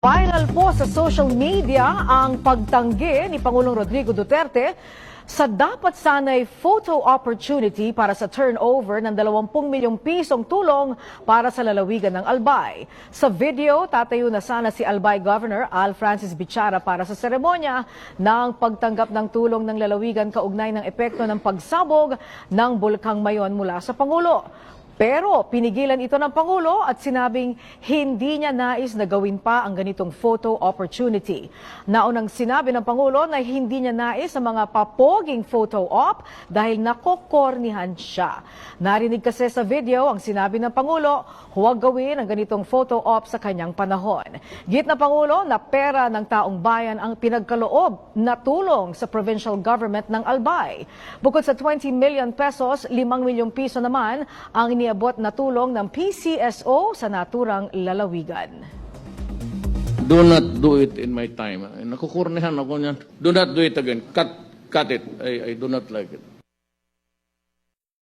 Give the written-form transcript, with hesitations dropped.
Viral po sa social media ang pagtanggi ni Pangulong Rodrigo Duterte sa dapat sanay photo opportunity para sa turnover ng 20 milyong pisong tulong para sa lalawigan ng Albay. Sa video, tatayo na sana si Albay Governor Al Francis Bichara para sa seremonya ng pagtanggap ng tulong ng lalawigan kaugnay ng epekto ng pagsabog ng Bulkang Mayon mula sa Pangulo. Pero pinigilan ito ng Pangulo at sinabing hindi niya nais na gawin pa ang ganitong photo opportunity. Naunang sinabi ng Pangulo na hindi niya nais ang mga papoging photo op dahil nakokornihan siya. Narinig kasi sa video ang sinabi ng Pangulo, huwag gawin ang ganitong photo op sa kanyang panahon. Git na Pangulo na pera ng taong bayan ang pinagkaloob na tulong sa provincial government ng Albay. Bukod sa 20 million pesos, 5 milyong piso naman ang iniabot na tulong ng PCSO sa naturang lalawigan. Do not do it in my time. Nakukurnihan ako niyan. Do not do it again. Cut it. I do not like it.